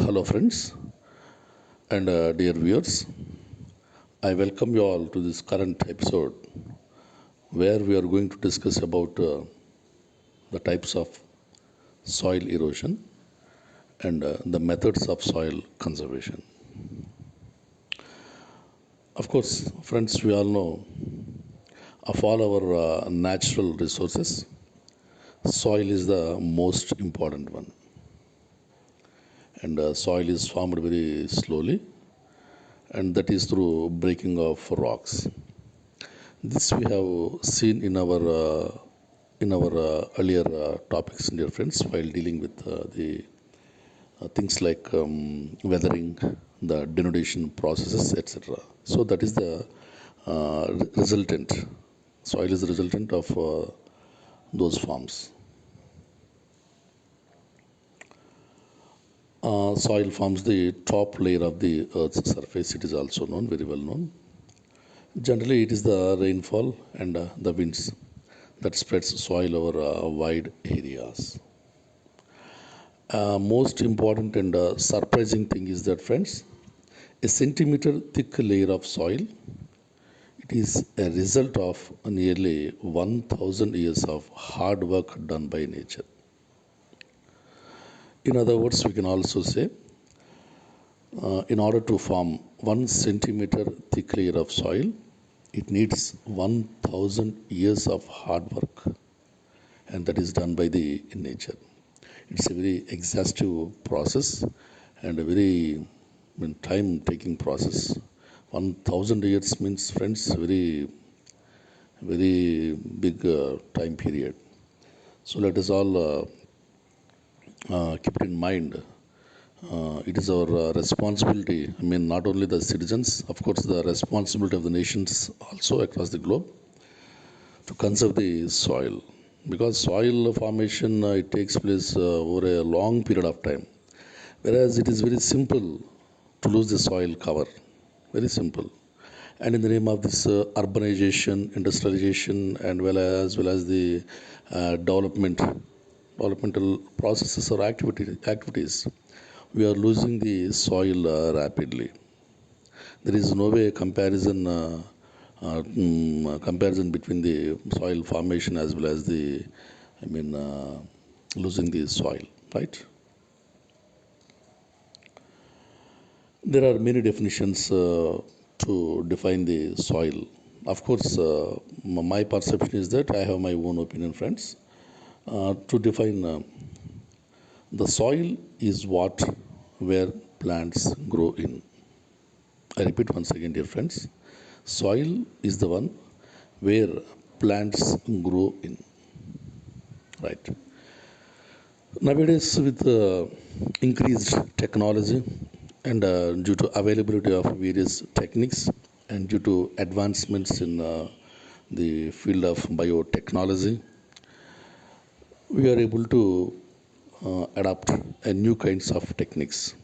Hello, friends and dear viewers. I welcome you all to this current episode where we are going to discuss about the types of soil erosion and the methods of soil conservation. Of course, friends, we all know of all our natural resources, soil is the most important one. And soil is formed very slowly, and that is through breaking of rocks. This we have seen in our earlier topics, dear friends, while dealing with the things like weathering, the denudation processes, etc. So that is the resultant. Soil is the resultant of those forms. Soil forms the top layer of the Earth's surface. It is also known, very well known. Generally, it is the rainfall and the winds that spreads soil over wide areas. Most important and surprising thing is that, friends, a centimeter thick layer of soil, it is a result of nearly 1000 years of hard work done by nature. In other words, we can also say, in order to form 1 centimeter thick layer of soil, it needs 1000 years of hard work, and that is done by the nature. It's a very exhaustive process and a very time taking process. 1000 years means, friends, very big time period. So let us all keep it in mind. It is our responsibility. I mean, not only the citizens, of course, the responsibility of the nations also across the globe to conserve the soil, because soil formation it takes place over a long period of time, whereas it is very simple to lose the soil cover, very simple. And in the name of this urbanization, industrialization, and well as the developmental processes or activities, we are losing the soil rapidly. There is no way comparison between the soil formation as well as the, I mean, losing the soil, right? There are many definitions to define the soil. Of course, my perception is that I have my own opinion, friends. To define the soil is what where plants grow in. I repeat once again, dear friends. Soil is the one where plants grow in. Right. Nowadays, with increased technology and due to availability of various techniques and due to advancements in the field of biotechnology, we are able to adopt a new kinds of techniques.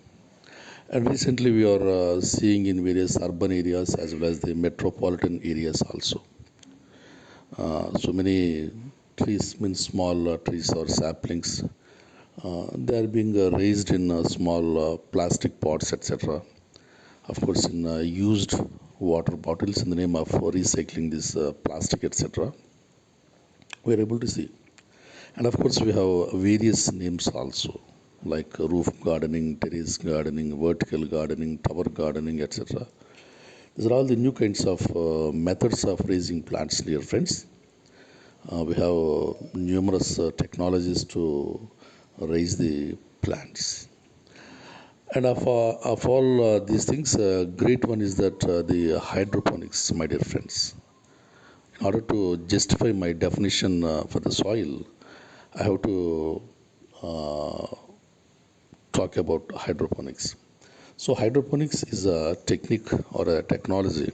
And recently, we are seeing in various urban areas as well as the metropolitan areas also. So many trees, means small trees or saplings, they are being raised in small plastic pots, etc. Of course, in used water bottles in the name of recycling this plastic, etc. We are able to see. And of course, we have various names also, like roof gardening, terrace gardening, vertical gardening, tower gardening, etc. These are all the new kinds of methods of raising plants, dear friends. We have numerous technologies to raise the plants. And of all these things, great one is that the hydroponics, my dear friends. In order to justify my definition for the soil, I have to uh, talk about hydroponics. So, hydroponics is a technique or a technology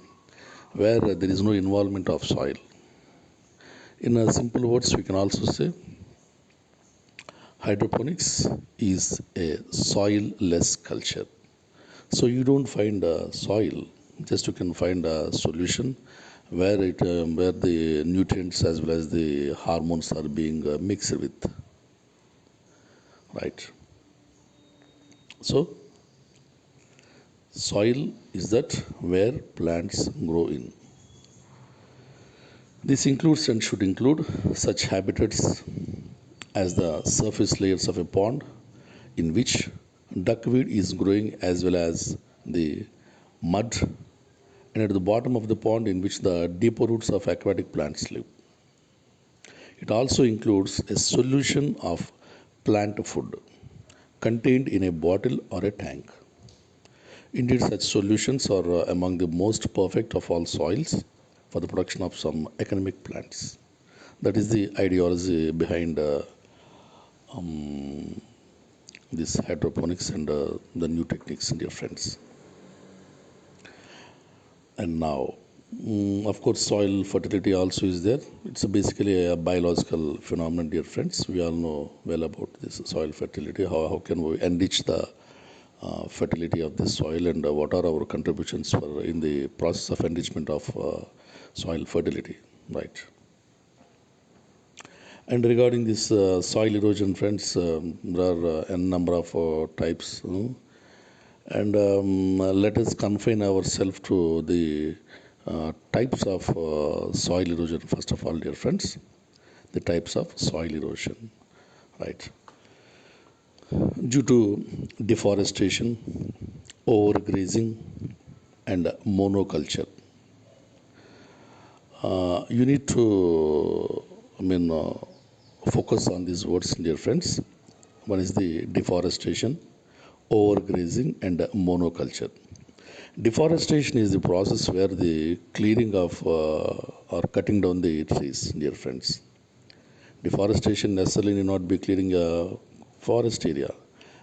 where there is no involvement of soil. In simple words, we can also say hydroponics is a soil-less culture. So you don't find soil, just you can find a solution where the nutrients as well as the hormones are being mixed with, right? So Soil is that where plants grow in. This includes and should include such habitats as the surface layers of a pond in which duckweed is growing, as well as the mud, and at the bottom of the pond in which the deeper roots of aquatic plants live. It also includes a solution of plant food contained in a bottle or a tank. Indeed, such solutions are among the most perfect of all soils for the production of some economic plants. That is the ideology behind this hydroponics and the new techniques, dear friends. And now, of course, soil fertility also is there. It's basically a biological phenomenon, dear friends. We all know well about this soil fertility. How can we enrich the fertility of the soil, and what are our contributions in the process of enrichment of soil fertility, right? And regarding this soil erosion, friends, there are a number of types. And let us confine ourselves to the types of soil erosion. First of all, dear friends, the types of soil erosion, right? Due to deforestation, overgrazing, and monoculture. You need to, focus on these words, dear friends. One is the deforestation, overgrazing, and monoculture. Deforestation is the process where the clearing of or cutting down the trees, dear friends. Deforestation necessarily need not be clearing a forest area,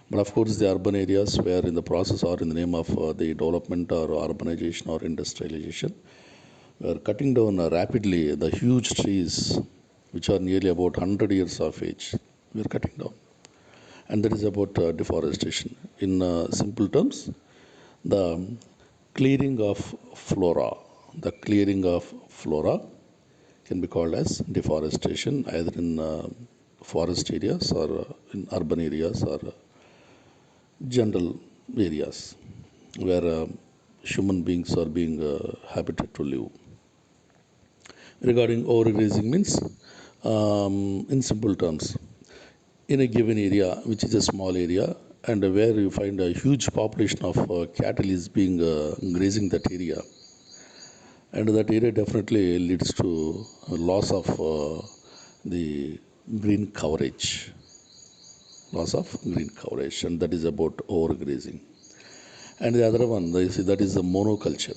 but of course the urban areas where in the process or in the name of the development or urbanization or industrialization, we are cutting down rapidly the huge trees which are nearly about 100 years of age. We are cutting down, and that is about deforestation. In simple terms, the clearing of flora, the clearing of flora can be called as deforestation, either in forest areas or in urban areas or general areas where human beings are being habited to live. Regarding overgrazing means, in simple terms, in a given area, which is a small area, and where you find a huge population of cattle is being grazing that area, and that area definitely leads to a loss of the green coverage, and that is about overgrazing. And the other one, that is the monoculture.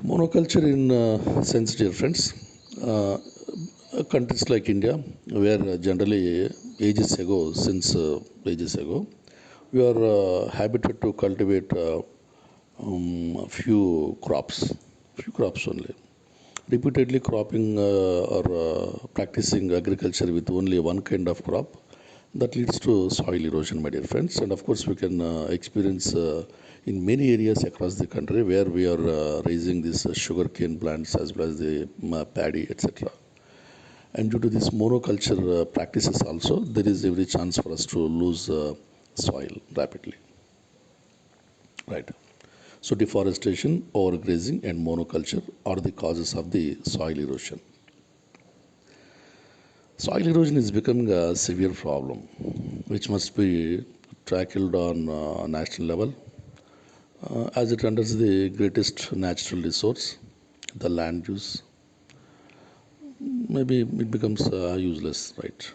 Monoculture, in sense, dear friends, countries like India, where generally ages ago, we are habited to cultivate few crops only. Repeatedly cropping or practicing agriculture with only one kind of crop, that leads to soil erosion, my dear friends. And of course, we can experience in many areas across the country where we are raising these sugarcane plants as well as the paddy, etc. And due to this monoculture practices also, there is every chance for us to lose soil rapidly. Right. So deforestation, overgrazing, and monoculture are the causes of the soil erosion. Soil erosion is becoming a severe problem, which must be tackled on a national level, as it renders the greatest natural resource, the land use. Maybe it becomes useless, right?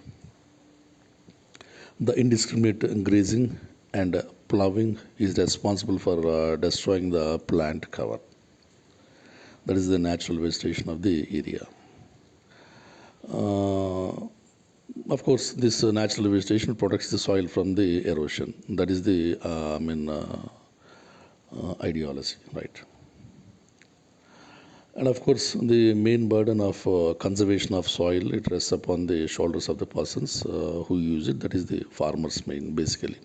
The indiscriminate grazing and ploughing is responsible for destroying the plant cover. That is the natural vegetation of the area. Of course, this natural vegetation protects the soil from the erosion. That is the ideology, right? And of course, the main burden of conservation of soil, it rests upon the shoulders of the persons who use it. That is the farmer's main, basically.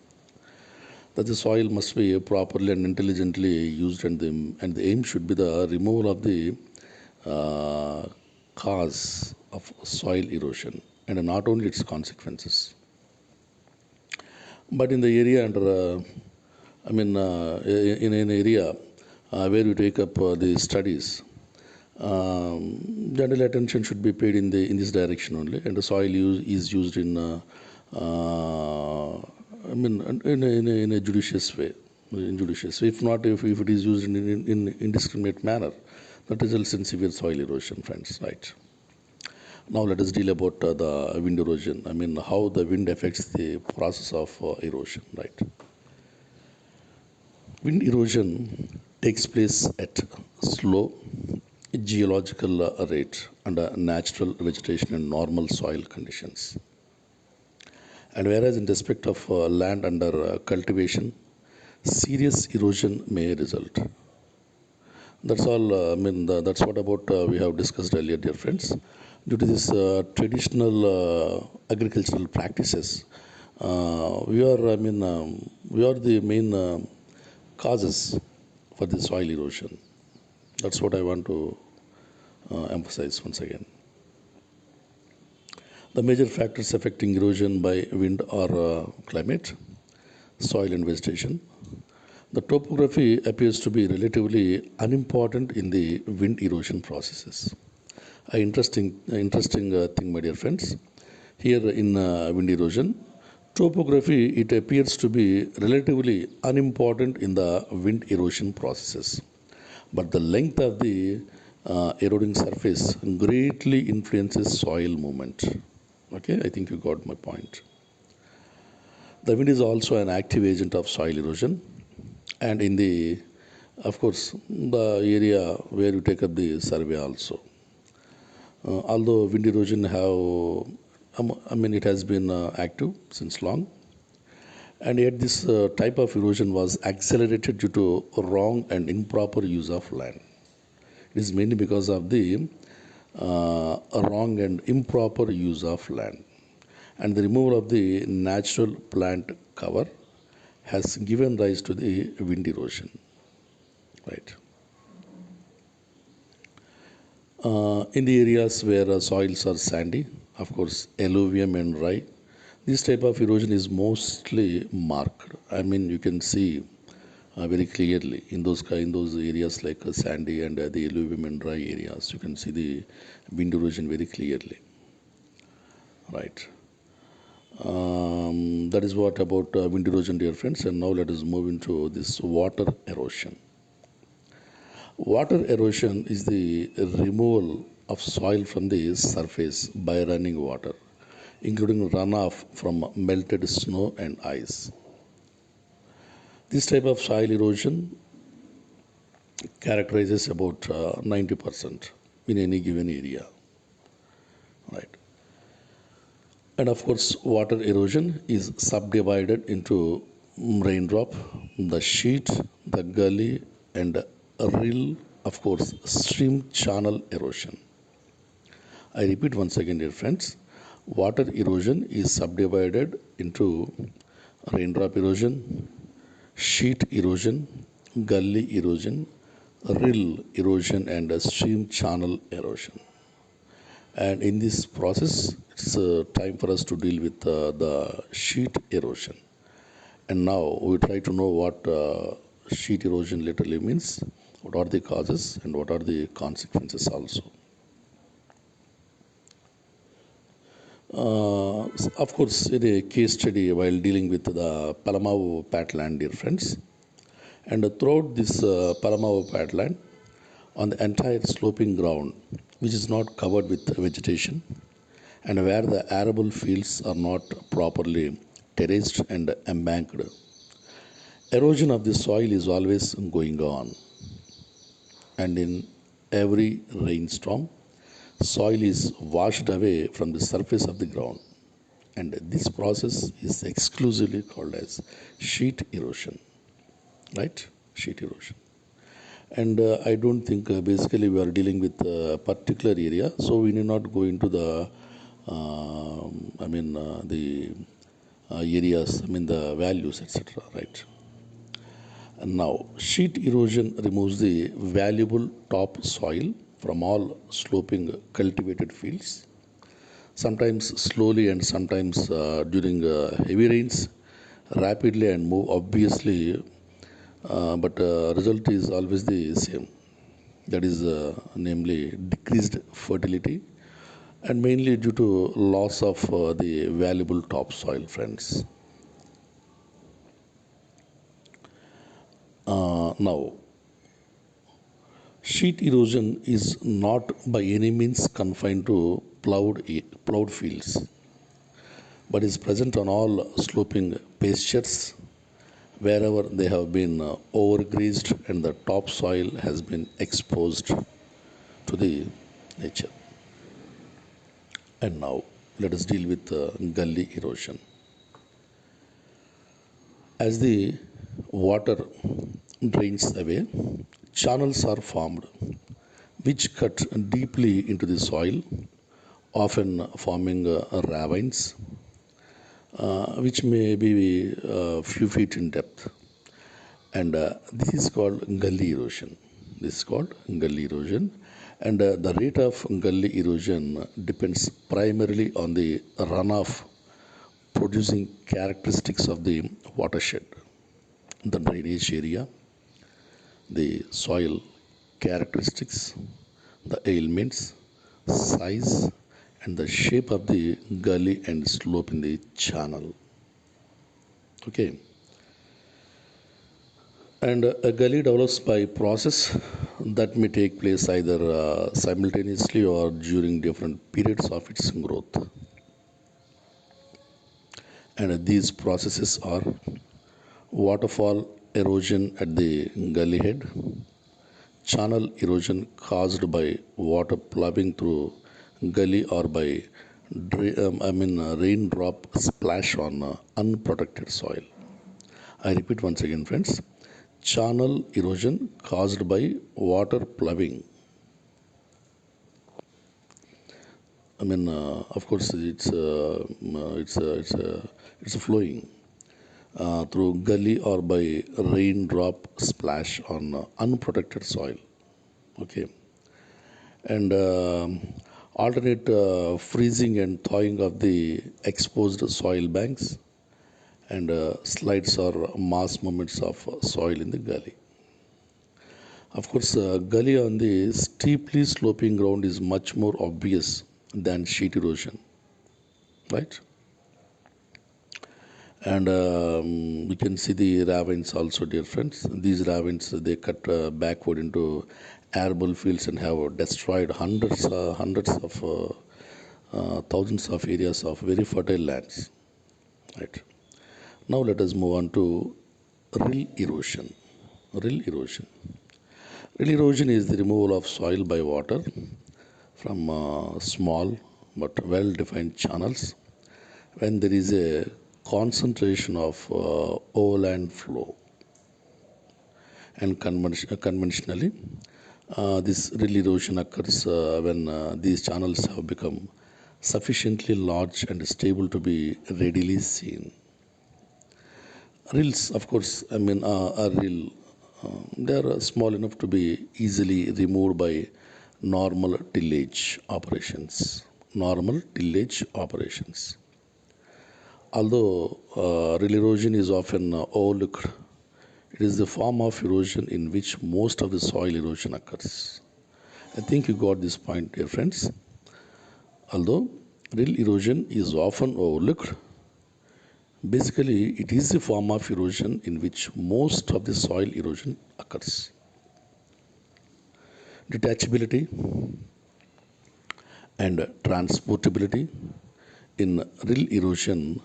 That the soil must be properly and intelligently used, and the aim should be the removal of the cause of soil erosion, and not only its consequences. But in the area under I mean, in an area where you take up the studies, general attention should be paid in this direction only, and the soil is used in I mean in a judicious way. If not, if it is used in indiscriminate manner, that results in severe soil erosion, friends. Right. Now let us deal about the wind erosion. I mean, how the wind affects the process of erosion. Right. Wind erosion takes place at slow geological rate under natural vegetation and normal soil conditions. And whereas in respect of land under cultivation, serious erosion may result. That's all. That's what about we have discussed earlier, dear friends. Due to this traditional agricultural practices, we are the main causes for the soil erosion. That's what I want to emphasize once again. The major factors affecting erosion by wind are climate, soil and vegetation. The topography appears to be relatively unimportant in the wind erosion processes. An interesting thing, my dear friends. Here in wind erosion, topography, it appears to be relatively unimportant in the wind erosion processes. But the length of the eroding surface greatly influences soil movement. Okay, I think you got my point. The wind is also an active agent of soil erosion, and in the, of course, the area where you take up the survey also. Although wind erosion it has been active since long, and yet this type of erosion was accelerated due to wrong and improper use of land. It is mainly because of the wrong and improper use of land. And the removal of the natural plant cover has given rise to the wind erosion. Right. In the areas where soils are sandy, of course, alluvium and rye, this type of erosion is mostly marked. I mean, you can see very clearly in those areas like sandy and the alluvium and dry areas. You can see the wind erosion very clearly. Right. That is what about wind erosion, dear friends. And now let us move into this water erosion. Water erosion is the removal of soil from the surface by running water, including runoff from melted snow and ice. This type of soil erosion characterizes about 90% in any given area. Right. And of course, water erosion is subdivided into raindrop, the sheet, the gully, and rill, of course, stream channel erosion. I repeat once again, dear friends, water erosion is subdivided into raindrop erosion, sheet erosion, gully erosion, rill erosion, and stream channel erosion. And in this process, it's time for us to deal with the sheet erosion. And now we try to know what sheet erosion literally means, what are the causes, and what are the consequences also. Of course, in a case study while dealing with the Palamau Patland, dear friends, and throughout this Palamau Patland, on the entire sloping ground, which is not covered with vegetation, and where the arable fields are not properly terraced and embanked, erosion of the soil is always going on. And in every rainstorm, soil is washed away from the surface of the ground. And this process is exclusively called as sheet erosion. Right? Sheet erosion. And I don't think basically we are dealing with a particular area, so we need not go into the areas, the values, etc. Right? And now, sheet erosion removes the valuable top soil from all sloping cultivated fields, sometimes slowly and sometimes during heavy rains, rapidly and more obviously but result is always the same. That is, namely, decreased fertility, and mainly due to loss of the valuable topsoil, friends. Now, sheet erosion is not by any means confined to plowed fields, but is present on all sloping pastures wherever they have been overgrazed and the topsoil has been exposed to the nature. And now, let us deal with gully erosion. As the water drains away, channels are formed which cut deeply into the soil, often forming ravines, which may be a few feet in depth. And this is called gully erosion. This is called gully erosion. And the rate of gully erosion depends primarily on the runoff producing characteristics of the watershed, the drainage area, the soil characteristics, the ailments, size, and the shape of the gully and slope in the channel. Okay, and a gully develops by process that may take place either simultaneously or during different periods of its growth. And these processes are waterfall erosion at the gully head, channel erosion caused by water plowing through gully or by raindrop splash on unprotected soil. I repeat once again, friends. Channel erosion caused by water plowing. Of course, it's flowing through gully or by raindrop splash on unprotected soil. Okay, and alternate freezing and thawing of the exposed soil banks, and slides or mass movements of soil in the gully. Of course, gully on the steeply sloping ground is much more obvious than sheet erosion, right? And we can see the ravines also, dear friends. These ravines, they cut backward into arable fields and have destroyed hundreds of thousands of areas of very fertile lands, right? Now let us move on to rill erosion. Rill erosion. Rill erosion is the removal of soil by water from small but well-defined channels when there is a concentration of overland flow. And conventionally, this rill erosion occurs when these channels have become sufficiently large and stable to be readily seen. Rills, of course, are rill. They are small enough to be easily removed by normal tillage operations. Normal tillage operations. Although rill erosion is often overlooked, it is the form of erosion in which most of the soil erosion occurs. I think you got this point, dear friends. Although rill erosion is often overlooked, basically it is the form of erosion in which most of the soil erosion occurs. Detachability and transportability in rill erosion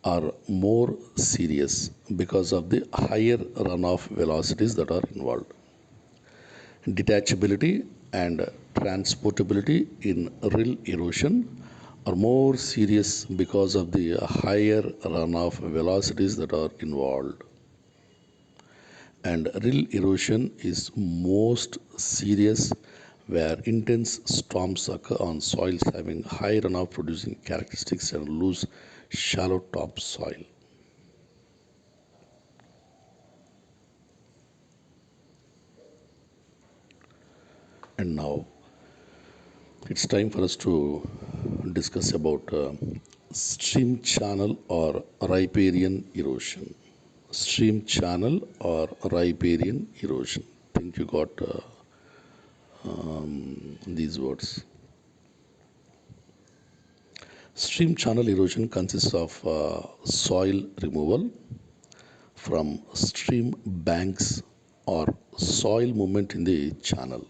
are more serious because of the higher runoff velocities that are involved. Detachability and transportability in rill erosion are more serious because of the higher runoff velocities that are involved. And rill erosion is most serious where intense storms occur on soils having high runoff producing characteristics and loose shallow top soil. And now it's time for us to discuss about stream channel or riparian erosion. stream channel or riparian erosion. I think you got these words. Stream channel erosion consists of soil removal from stream banks or soil movement in the channel.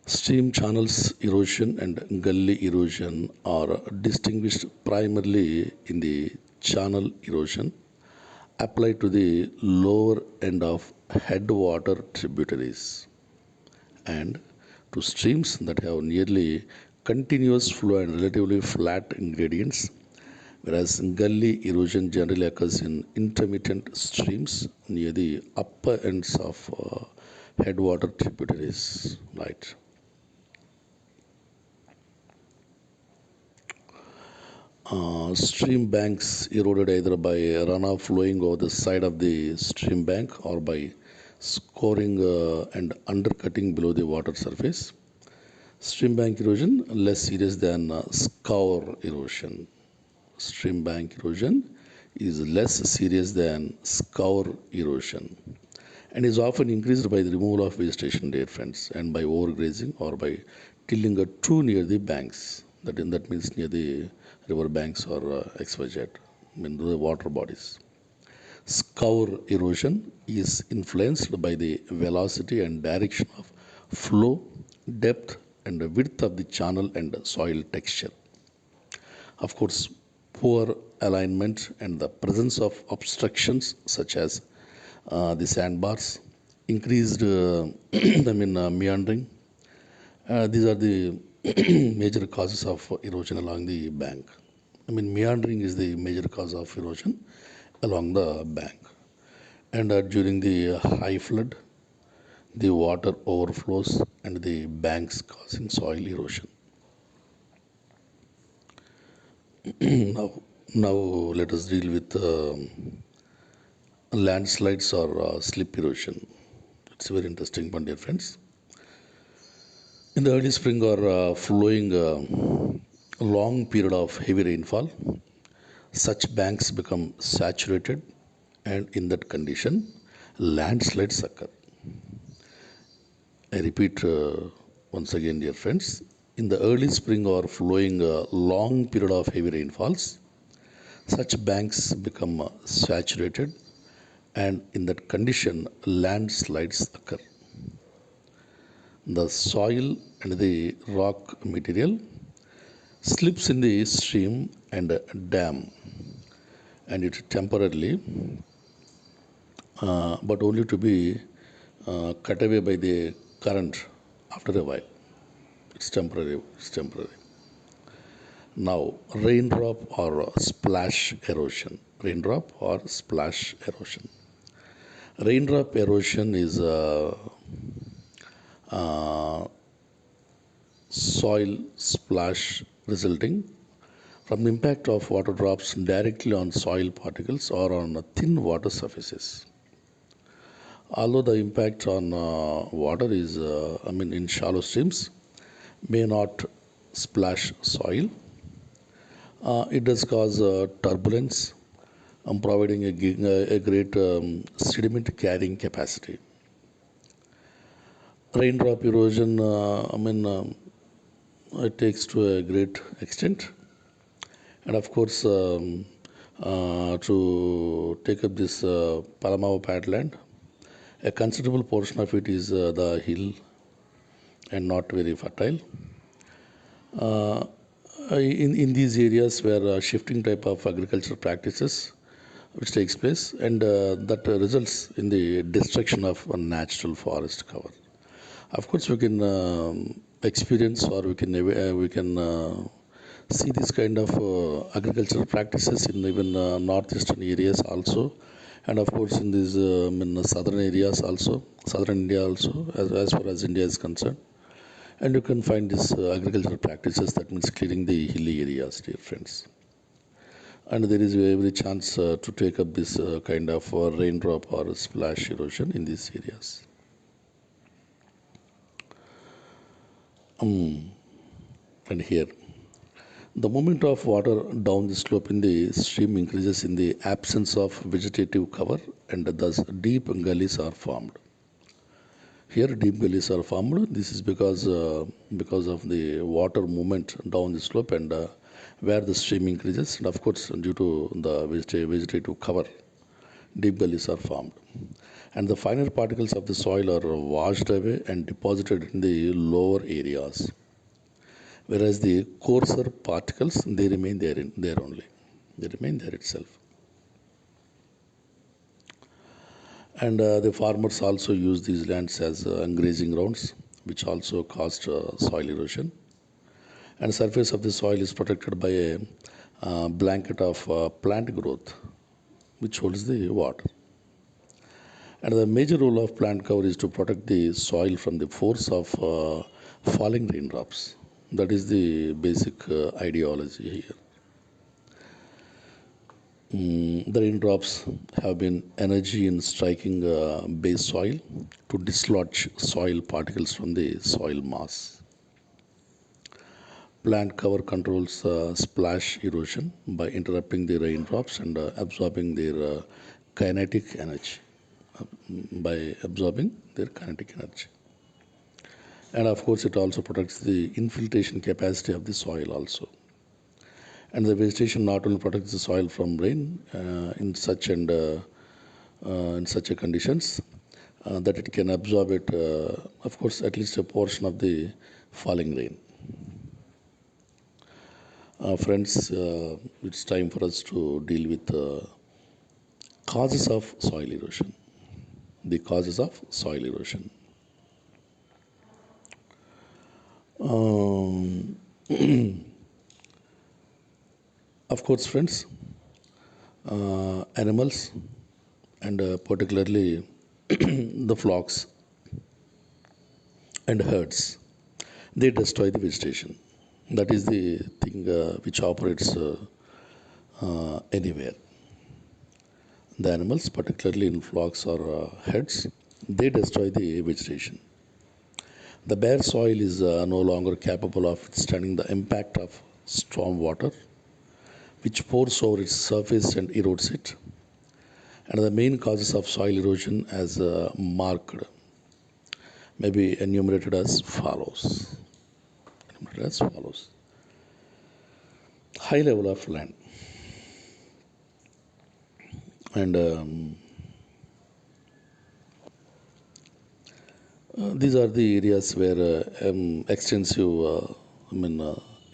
Stream channels erosion and gully erosion are distinguished primarily in the channel erosion applied to the lower end of headwater tributaries and to streams that have nearly continuous flow and relatively flat gradients, whereas gully erosion generally occurs in intermittent streams near the upper ends of headwater tributaries. Right. Stream banks eroded either by runoff flowing over the side of the stream bank or by scoring and undercutting below the water surface. Stream bank erosion less serious than scour erosion. Stream bank erosion is less serious than scour erosion and is often increased by the removal of vegetation, dear friends, and by overgrazing or by tilling too near the banks. That means near the river banks or XYZ, the water bodies. Scour erosion is influenced by the velocity and direction of flow, depth, and the width of the channel and soil texture. Of course, poor alignment and the presence of obstructions such as the sandbars, increased meandering. These are the major causes of erosion along the bank. Meandering is the major cause of erosion along the bank. And during the high flood, the water overflows and the banks causing soil erosion. now, now let us deal with landslides or slip erosion. It's a very interesting one, dear friends. In the early spring or flowing long period of heavy rainfall, such banks become saturated, and in that condition, landslides occur. I repeat once again, dear friends, in the early spring or flowing long period of heavy rainfalls, such banks become saturated, and in that condition, landslides occur. The soil and the rock material slips in the stream and dam, and it temporarily, but only to be cut away by the current after a while. It's temporary. It's temporary. Now, raindrop or splash erosion. Raindrop or splash erosion. Raindrop erosion is soil splash resulting from the impact of water drops directly on soil particles or on thin water surfaces. Although the impact on water is, in shallow streams, may not splash soil, it does cause turbulence, providing a great sediment carrying capacity. Raindrop erosion, it takes to a great extent. And of course, to take up this Palamava padland, a considerable portion of it is the hill and not very fertile. In these areas where shifting type of agricultural practices which takes place and that results in the destruction of a natural forest cover. Of course, we can experience or we can see this kind of agricultural practices in even northeastern areas also, and of course in these in southern areas also, southern India also, as far as India is concerned. And you can find these agricultural practices, that means clearing the hilly areas, dear friends. And there is every chance to take up this kind of raindrop or splash erosion in these areas. And here, The movement of water down the slope in the stream increases in the absence of vegetative cover, and thus deep gullies are formed. Here, deep gullies are formed. This is because of the water movement down the slope and where the stream increases, and of course due to the vegetative cover, deep gullies are formed. And the finer particles of the soil are washed away and deposited in the lower areas, whereas the coarser particles they remain there only. They remain there itself. And the farmers also use these lands as grazing grounds, which also caused soil erosion. And the surface of the soil is protected by a blanket of plant growth, which holds the water. And the major role of plant cover is to protect the soil from the force of falling raindrops. That is the basic ideology here. The raindrops have been energy in striking base soil to dislodge soil particles from the soil mass. Plant cover controls splash erosion by interrupting the raindrops and absorbing their kinetic energy. By absorbing their kinetic energy. And of course, it also protects the infiltration capacity of the soil also. And the vegetation not only protects the soil from rain in such a conditions that it can absorb it, of course, at least a portion of the falling rain. Friends, it's time for us to deal with causes of soil erosion. The causes of soil erosion. Um, of course, friends, animals and particularly the flocks and herds, they destroy the vegetation. That is the thing which operates anywhere. The animals, particularly in flocks or herds, they destroy the vegetation. The bare soil is no longer capable of withstanding the impact of storm water, which pours over its surface and erodes it. And the main causes of soil erosion, as marked, may be enumerated as follows. High level of land. And these are the areas where extensive,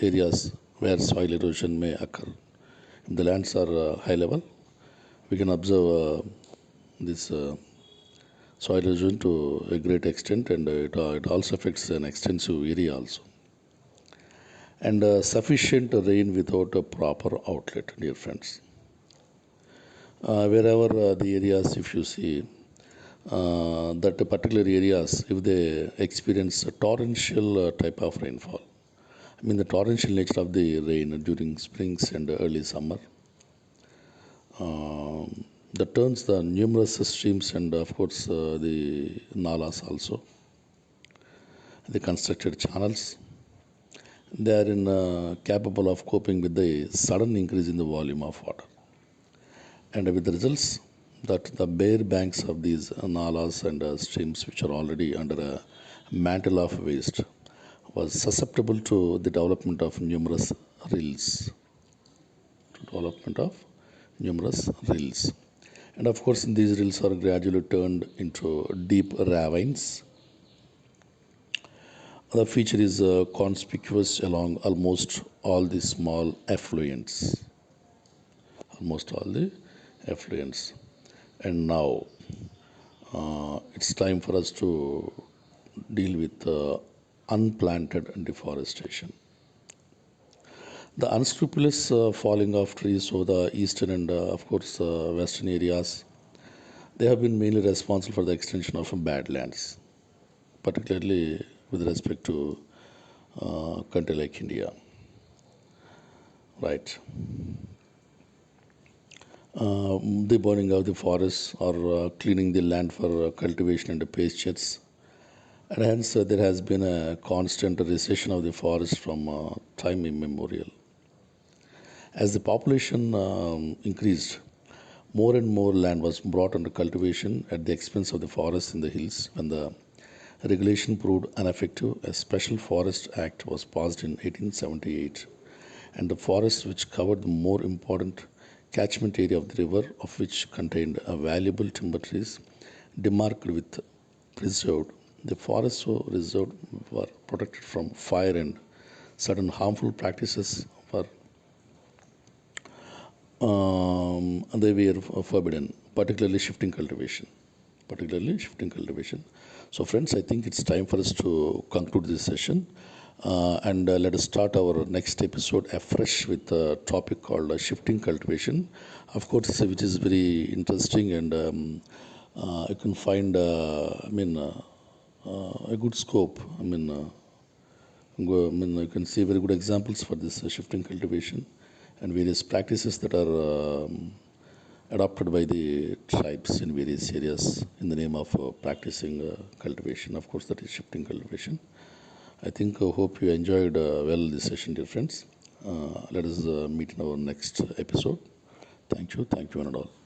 areas where soil erosion may occur. If the lands are high level, we can observe this soil erosion to a great extent, and it also affects an extensive area also. And sufficient rain without a proper outlet, dear friends. Wherever the areas, if you see, that particular areas, if they experience a torrential type of rainfall, the torrential nature of the rain during springs and early summer, that turns the numerous streams and of course the nalas also, the constructed channels, they are capable of coping with the sudden increase in the volume of water. And with the results that the bare banks of these nalas and streams, which are already under a mantle of waste, was susceptible to the development of numerous rills. And of course, these rills are gradually turned into deep ravines. The feature is conspicuous along almost all the small affluents. And now it's time for us to deal with unplanted deforestation. The unscrupulous falling of trees over the eastern and, of course, western areas, they have been mainly responsible for the extension of badlands, particularly with respect to country like India. Right. The burning of the forests or cleaning the land for cultivation and pastures. And hence, there has been a constant recession of the forest from time immemorial. As the population increased, more and more land was brought under cultivation at the expense of the forests in the hills. When the regulation proved ineffective, a Special Forest Act was passed in 1878, and the forests which covered the more important catchment area of the river, of which contained a valuable timber trees, demarked with preserved. The forests so reserved were protected from fire, and certain harmful practices were they were forbidden, particularly shifting cultivation. Particularly shifting cultivation. So, friends, I think it's time for us to conclude this session. And let us start our next episode afresh with a topic called shifting cultivation. Of course, which is very interesting, and you can find, a good scope. You can see very good examples for this shifting cultivation and various practices that are adopted by the tribes in various areas in the name of practicing cultivation. Of course, that is shifting cultivation. I think, hope you enjoyed well this session, dear friends. Let us meet in our next episode. Thank you, one and all.